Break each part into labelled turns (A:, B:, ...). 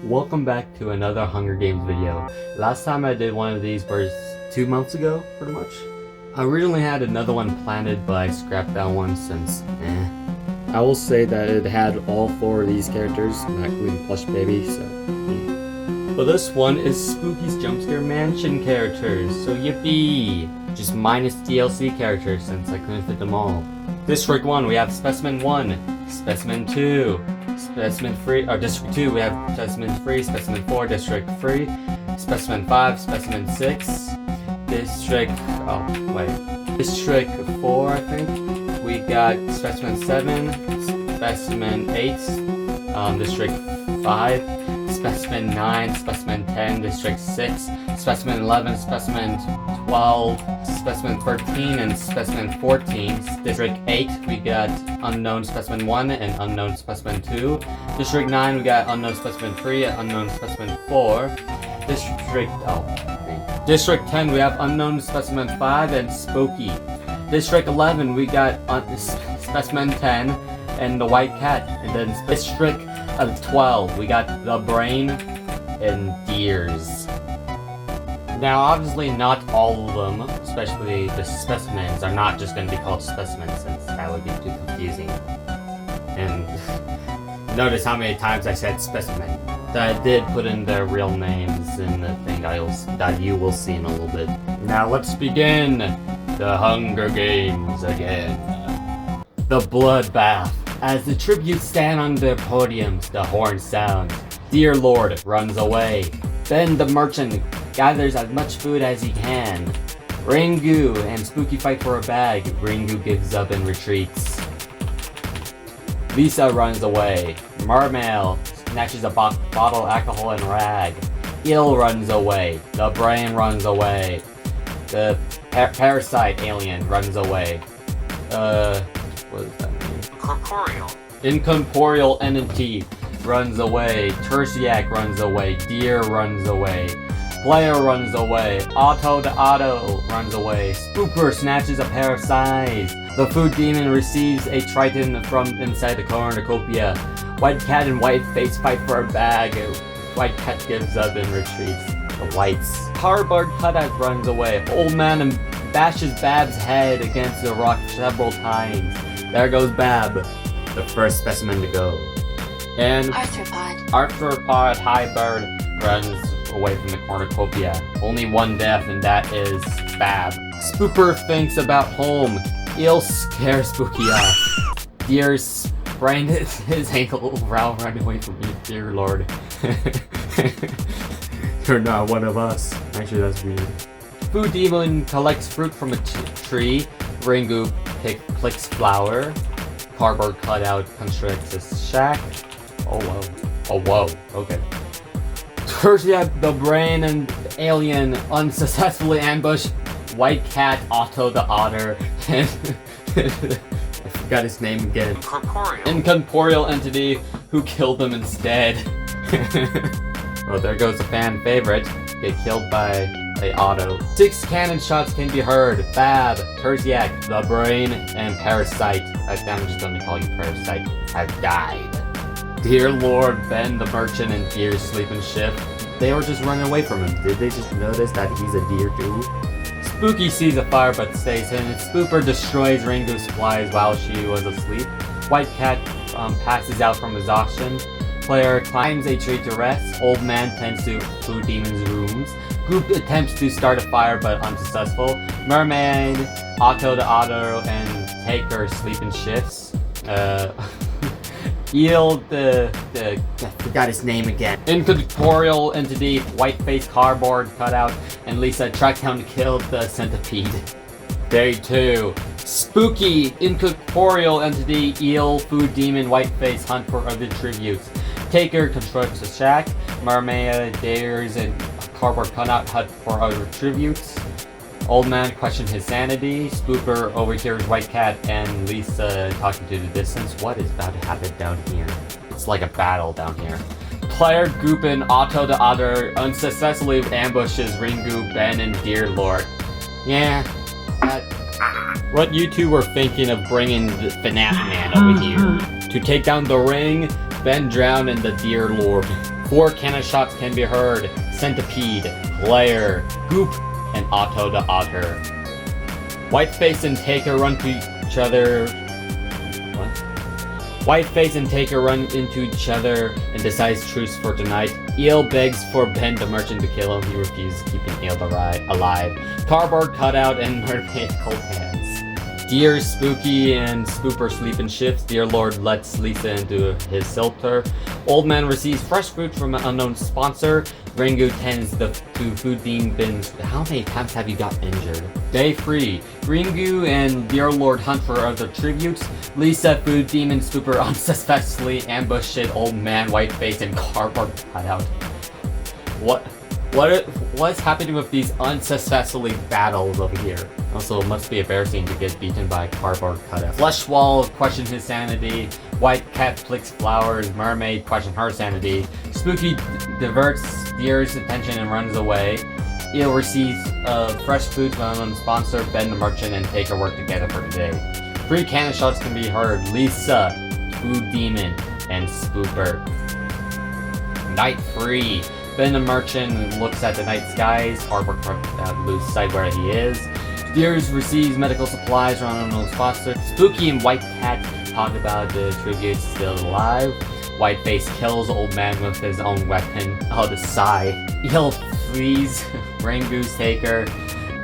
A: Welcome back to another Hunger Games video. Last time I did one of these was 2 months ago, pretty much. I originally had another one planned, but I scrapped that one since, I will say that it had all 4 of these characters, not including Plush Baby, so. But this one is Spooky's Jumpscare Mansion characters, so yippee! Just minus DLC characters since I couldn't fit them all. District 1, we have Specimen 1, Specimen 2, Specimen 3, or District 2, we have Specimen 3, Specimen 4, District 3, Specimen 5, Specimen 6, District 4, I think. We got Specimen 7, Specimen 8, District 5, Specimen 9, Specimen 10, District 6, Specimen 11, Specimen 12, Specimen 13, and Specimen 14. District 8, we got Unknown Specimen 1 and Unknown Specimen 2. District 9, we got Unknown Specimen 3 and Unknown Specimen 4. District 10, we have Unknown Specimen 5 and Spooky. District 11, we got Specimen 10 and the White Cat. And then District 12, we got the Brain and Deers. Now, obviously, not all of them, especially the specimens, are not just going to be called specimens, since that would be too confusing. And notice how many times I said specimen. That I did put in their real names in the thing that you will see in a little bit. Now, let's begin the Hunger Games again. The Bloodbath. As the tributes stand on their podiums, the horn sounds. Dear Lord runs away. Ben the merchant gathers as much food as he can. Ringu and Spooky fight for a bag. Ringu gives up and retreats. Lisa runs away. Mermail snatches a bottle of alcohol and rag. Eel runs away. The Brain runs away. The parasite alien runs away. What does that mean? Incorporeal entity runs away. Tertiac runs away. Deer runs away. Player runs away. Auto the Auto runs away. Spooper snatches a pair of size. The Food Demon receives a Triton from inside the cornucopia. White Cat and White Face fight for a bag. White Cat gives up and retreats. The Whites. Cardboard Cutout runs away. Old Man and bashes Bab's head against the rock several times. There goes Bab, the first specimen to go. And Arthropod High Bird runs away from the cornucopia. Only one death, and that is Bab. Spooper thinks about home. Eel scares Spooky off. Deer sprained his ankle while running away from you, dear Lord. You're not one of us. Actually, that's weird. Food Demon collects fruit from a tree. Ringu picks flour. Cardboard Cutout constructs a shack. Oh whoa, okay. Tertiac, the Brain, and Alien unsuccessfully ambush White Cat, Otto the Otter, and I forgot his name again. Incorporeal entity who killed them instead. Well, there goes a fan favorite. Get killed by a Otto. 6 cannon shots can be heard. Bab, Tertiac, the Brain, and Parasite. I'm just going to call you Parasite. Have died. Dear Lord, Ben the merchant and Deer sleeping shift. They were just running away from him. Did they just notice that he's a deer too? Spooky sees a fire but stays hidden. Spooper destroys Ringu's supplies while she was asleep. White Cat passes out from exhaustion. Player climbs a tree to rest. Old Man tends to Food Demon's rooms. Group attempts to start a fire but unsuccessful. Mermaid, Otto the Otter, and Taker sleep in shifts. Eel, I forgot his name again. Incorporeal entity, White Face Cardboard Cutout, and Lisa track down to kill the centipede. Day 2. Spooky, Incorporeal entity, Eel, Food Demon, White Face hunt for other tributes. Taker constructs a shack. Mermaid, Dares, and Cardboard Cutout hunt for other tributes. Old Man questions his sanity. Spooper overhears White Cat and Lisa talking to the distance. What is about to happen down here? It's like a battle down here. Player group and Otto the Otter unsuccessfully ambushes Ringu, Ben, and Dear Lord. Yeah, what you two were thinking of bringing the FNAF man over here to take down the ring, Ben drowned in the Dear Lord. 4 cannon shots can be heard. Centipede, Player, Goop, and Otto the Otter. Whiteface and Taker run to each other. What? Whiteface and Taker run into each other and decides truce for tonight. Eel begs for Ben the Merchant to kill him. He refuses, keeping Eel alive. Cardboard Cutout and Mermaid Cold Hands. Dear Spooky and Spooper sleep in shifts. Dear Lord lets Lisa into his shelter. Old Man receives fresh fruit from an unknown sponsor. Ringu tends the 2 food themed bins. How many times have you got injured? Day 3. Ringu and Dear Lord hunt for other tributes. Lisa, Food Demon, Spooper unsuspectfully ambushed Old Man, Whiteface, and Cardboard Cutout. What's happening with these unsuccessfully battles over here? Also, it must be embarrassing to get beaten by a Cardboard Cutout. Fleshwall questions his sanity. White Cat flicks flowers. Mermaid questions her sanity. Spooky diverts Deer's attention and runs away. Eel receives fresh food from a sponsor. Ben the Merchant and Taker work together for today. 3 cannon shots can be heard. Lisa, Food Demon, and Spooper. Night 3. Ben the Merchant looks at the night skies. Cardboard Cutout loses sight where he is. Deers receives medical supplies from an unknown sponsor. Spooky and White Cat talk about the tributes still alive. Whiteface kills Old Man with his own weapon. Oh, the sigh. Eel flees Ringu's Taker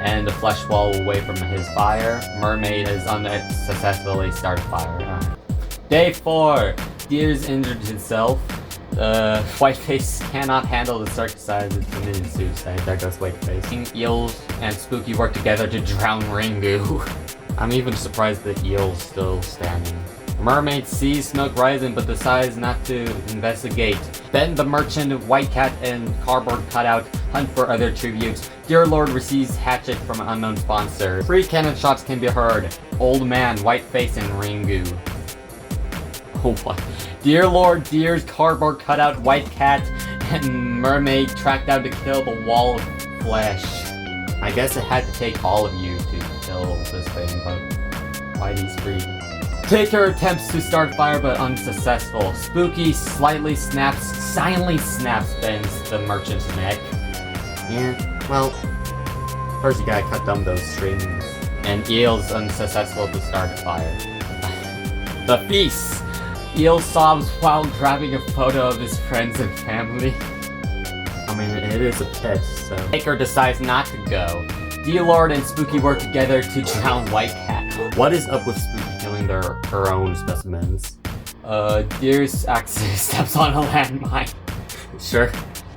A: and the flesh wall away from his fire. Mermaid has unsuccessfully started fire. Day 4. Deers injured himself. Whiteface cannot handle the circumstances and committed suicide. There goes Whiteface. Eels and Spooky work together to drown Ringu. I'm even surprised that Eel's still standing. Mermaid sees smoke rising but decides not to investigate. Ben the Merchant, White Cat, and Cardboard Cutout hunt for other tributes. Dear Lord receives hatchet from an unknown sponsor. 3 cannon shots can be heard. Old Man, Whiteface, and Ringu. Oh, what? Dear Lord, Deer's Cardboard Cutout, White Cat, and Mermaid tracked out to kill the wall of flesh. I guess it had to take all of you to kill this thing, but why these 3? Taker attempts to start fire but unsuccessful. Spooky silently snaps Ben's the Merchant's neck. Yeah, well, first you gotta cut down those strings. And Eel's unsuccessful to start a fire. The Feast! Eel sobs while grabbing a photo of his friends and family. I mean, it is a pet, so... Taker decides not to go. Dear Lord and Spooky work together to drown White Cat. What is up with Spooky killing her own specimens? Deer's accident steps on a landmine. Sure.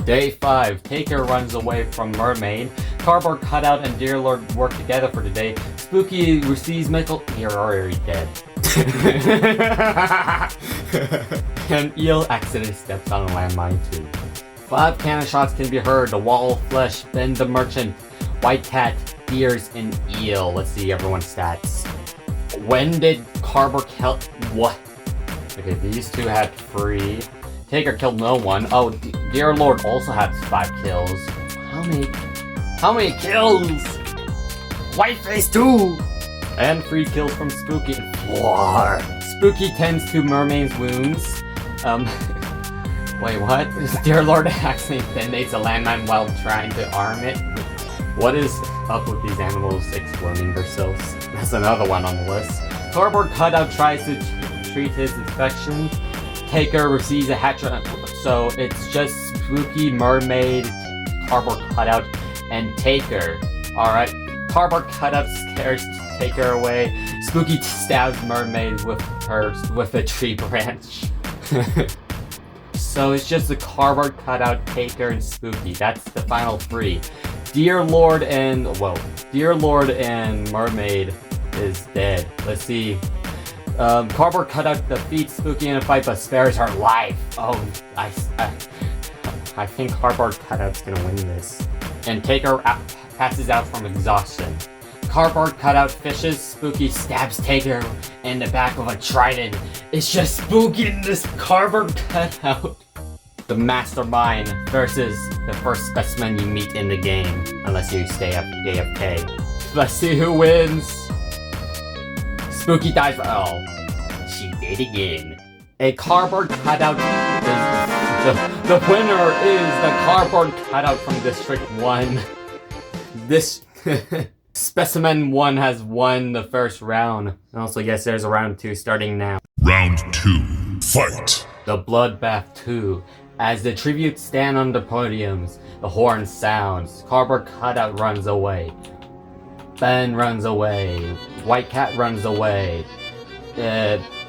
A: Day 5. Taker runs away from Mermaid. Cardboard Cutout and Dear Lord work together for today. Spooky receives medical... You're already dead. And Eel accidentally steps on a landmine too. 5 cannon shots can be heard. The Wall of Flesh, Ben the Merchant, White Cat, Deers, and Eel. Let's see everyone's stats. When did Cardboard kill... What? Okay, these 2 had 3. Taker killed no one. Oh, Dear Lord also had 5 kills. How many kills? Whiteface 2! And 3 kills from Spooky. 4. Spooky tends to Mermaid's wounds. Wait, what? Dear Lord accidentally detonates a landmine while trying to arm it. What is up with these animals exploding themselves? That's another one on the list. Cardboard Cutout tries to treat his infection. Taker receives a hatchet, so it's just Spooky, Mermaid, Cardboard Cutout, and Taker. Alright, Cardboard Cutout scares Taker away. Spooky stabs Mermaid with a tree branch. So it's just the Cardboard Cutout, Taker, and Spooky. That's the final 3. Dear Lord and Mermaid is dead. Let's see. Cardboard Cutout defeats Spooky in a fight but spares her life. Oh, I think Cardboard Cutout's gonna win this. And Taker passes out from exhaustion. Cardboard Cutout fishes. Spooky stabs Taker in the back of a trident. It's just Spooky and this Cardboard Cutout. The mastermind versus the first specimen you meet in the game, unless you stay up AFK. Let's see who wins. Spooky dies. Oh, she did again. A cardboard cutout. The winner is the cardboard cutout from District 1. This Specimen 1 has won the first round. And also, yes, there's a round 2 starting now.
B: Round 2. Fight!
A: The Bloodbath 2. As the tributes stand on the podiums, the horn sounds. Cardboard cutout runs away. Ben runs away. White Cat runs away.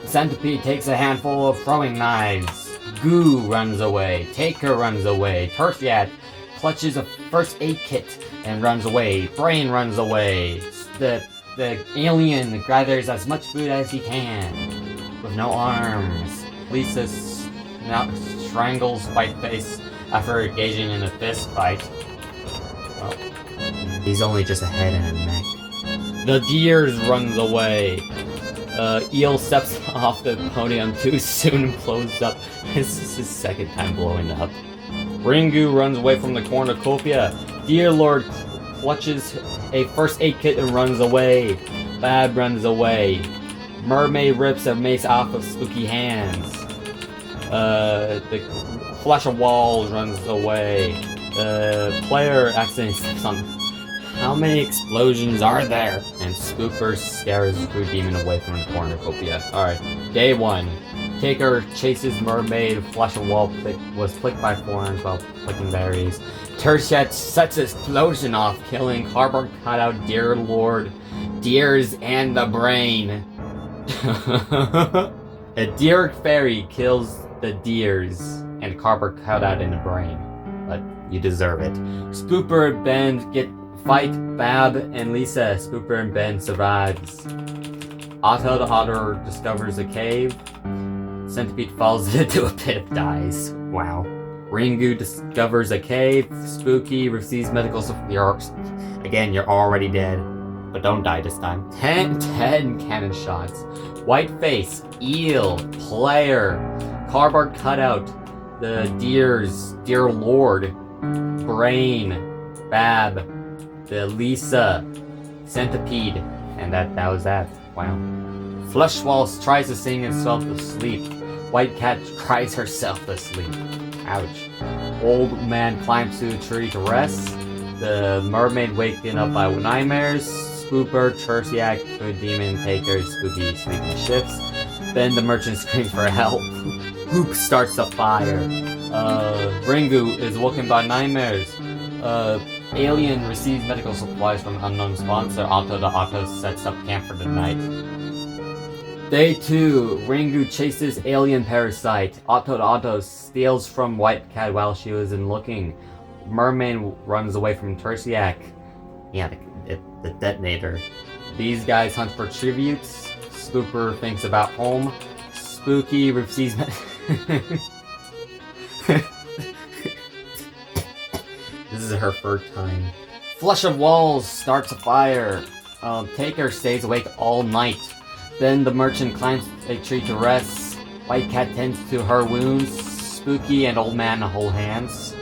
A: Centipede takes a handful of throwing knives. Goo runs away. Taker runs away. Turfiat clutches a first aid kit and runs away. Brain runs away. The alien gathers as much food as he can with no arms. Lisa strangles Whiteface after engaging in a fist fight. Well, he's only just a head and a neck. The Deers runs away. Eel steps off the podium too soon and blows up. This is his second time blowing up. Ringu runs away from the cornucopia. Deer Lord clutches a first aid kit and runs away. Bab runs away. Mermaid rips a mace off of Spooky hands. The Flash of Walls runs away. The player accidentally steps on. How many explosions are there? And Spooper scares Food Demon away from the cornucopia. Alright, day 1. Taker chases Mermaid. Flash of Wall was flicked by thorns while picking berries. Tertiat sets an explosion off, killing cardboard cutout, Deer Lord, Deers, and the Brain. A Deer Fairy kills the Deers and cardboard cutout in the Brain. But you deserve it. Spooper and Ben fight Bab and Lisa. Spooper and Ben survives. Otto the Otter discovers a cave. Centipede falls into a pit of dies. Wow. Ringu discovers a cave. Spooky receives medical support. Again, you're already dead. But don't die this time. 10 cannon shots. Whiteface, Eel, Player, cardboard cutout, the Deers, Deer Lord, Brain, Bab, the Lisa, Centipede, and that was that. Wow. Flushwalls tries to sing himself to sleep. White Cat cries herself to sleep. Ouch. Old man climbs to a tree to rest. The mermaid waking up by nightmares. Spooper, Tertiac, Food Demon, Taker, Spooky sleeping shifts. Then the merchant screams for help. Hoop starts a fire. Ringu is woken by nightmares. Alien receives medical supplies from unknown sponsor. Otto the Otto sets up camp for the night. Day 2. Ringu chases alien parasite. Otto the Otto steals from White Cat while she was in looking. Mermaid runs away from Tertiac. Yeah, the detonator. These guys hunt for tributes. Spooper thinks about home. Spooky receives This is her third time. Flush of Walls starts a fire. Taker stays awake all night. Then the merchant climbs a tree to rest. White Cat tends to her wounds. Spooky and Old Man hold hands.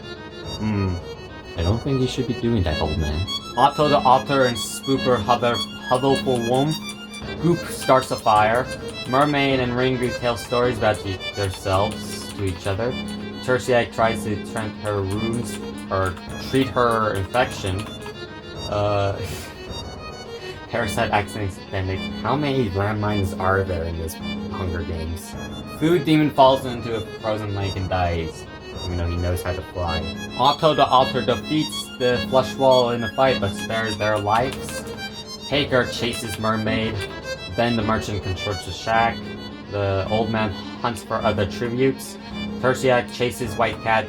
A: I don't think you should be doing that, old man. Otto the Otter and Spooper huddle for warmth. Goop starts a fire. Mermaid and Ringu tell stories about themselves to each other. Tertiac tries to treat her wounds or treat her infection. Parasite accidentally. How many landmines are there in this Hunger Games? Food Demon falls into a frozen lake and dies, even though he knows how to fly. Otto the Otter defeats the Flush Wall in a fight but spares their lives. Taker chases Mermaid. Then the merchant controls the shack. The old man hunts for other tributes. Tertiac chases White Cat.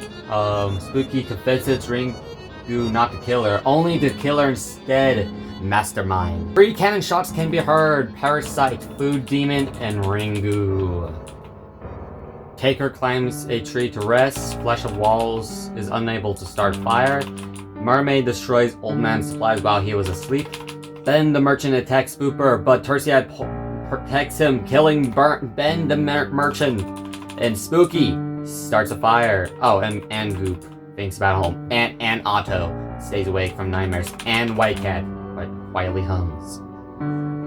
A: Spooky convinces Ringu not to kill her, only to kill her instead. Mastermind. 3 cannon shots can be heard. Parasite, Food Demon, and Ringu. Taker climbs a tree to rest. Flesh of Walls is unable to start fire. Mermaid destroys Old Man's supplies while he was asleep. Then the merchant attacks Spooper, but Tertiac protects him, killing Ben the merchant. And Spooky starts a fire. Oh, and Goop thinks about home. And Otto stays awake from nightmares. And White Cat quietly hums.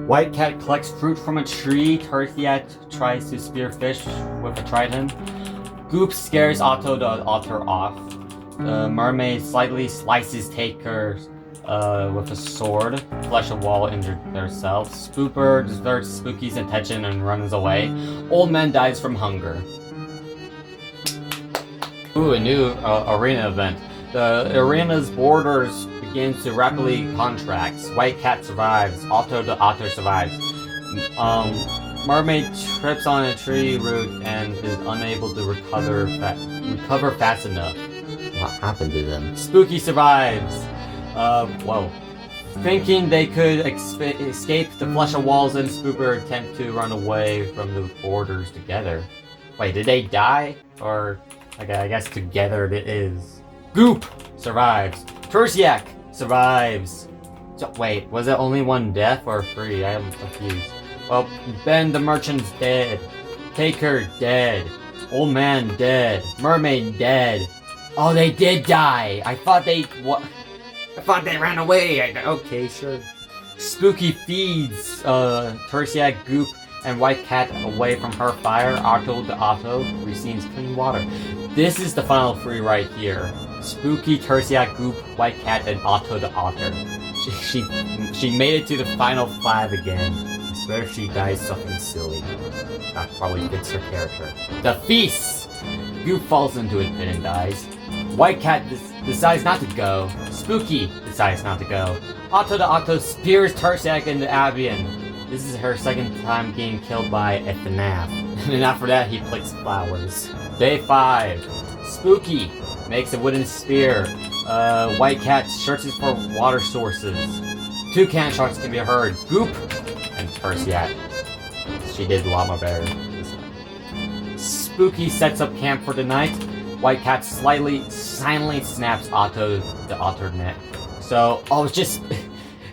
A: White Cat collects fruit from a tree. Tertiat tries to spear fish with a trident. Goop scares Otto the Otter off. Mermaid slightly slices Taker with a sword. Flesh a wall injured themselves. Spooper diverts Spooky's attention and runs away. Old man dies from hunger. Ooh, a new arena event. The arena's borders begins to rapidly contract. White Cat survives. Otto the Otter survives. Mermaid trips on a tree root and is unable to recover fast enough. What happened to them? Spooky survives. Whoa. Thinking they could escape the flesh of walls and Spooper attempt to run away from the borders together. Wait, did they die? Or, okay, I guess together it is. Goop survives. Tertiac survives. So, wait, was it only one death or three? I am confused. Well, Ben the merchant's dead. Taker dead. Old man dead. Mermaid dead. Oh, they did die. I thought they ran away. Okay, sure. Spooky feeds Tertiac, Goop, and White Cat away from her fire. Otto the Otto receives clean water. This is the final three right here. Spooky, Tertiac, Goop, White Cat, and Otto the Otter. She made it to the final five again. I swear she dies something silly. That probably fits her character. The feast! Goop falls into it and dies. White Cat decides not to go. Spooky decides not to go. Otto the Otto spears Tertiac into Albion. This is her second time getting killed by a FNAF. And after that, he picks flowers. Day 5. Spooky makes a wooden spear. White Cat searches for water sources. 2 can shots can be heard. Goop and Tertiac. She did a lot more better. Spooky sets up camp for the night. White Cat silently snaps Otto the Otter neck. So, oh, it's just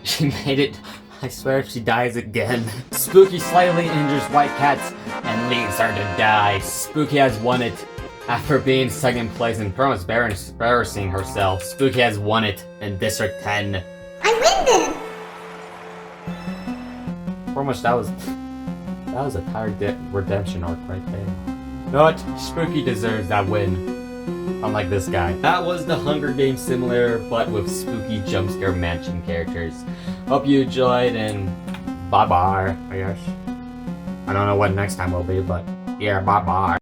A: she made it. I swear if she dies again. Spooky slightly injures White Cat and leaves her to die. Spooky has won it. After being second place and pretty much embarrassing herself, Spooky has won it in District 10.
C: I win then!
A: Pretty much that was a tired redemption arc right there. You know what? Spooky deserves that win. Unlike this guy. That was the Hunger Games simulator, but with spooky jumpscare mansion characters. Hope you enjoyed, and bye-bye, I guess. I don't know what next time will be, but yeah, bye-bye.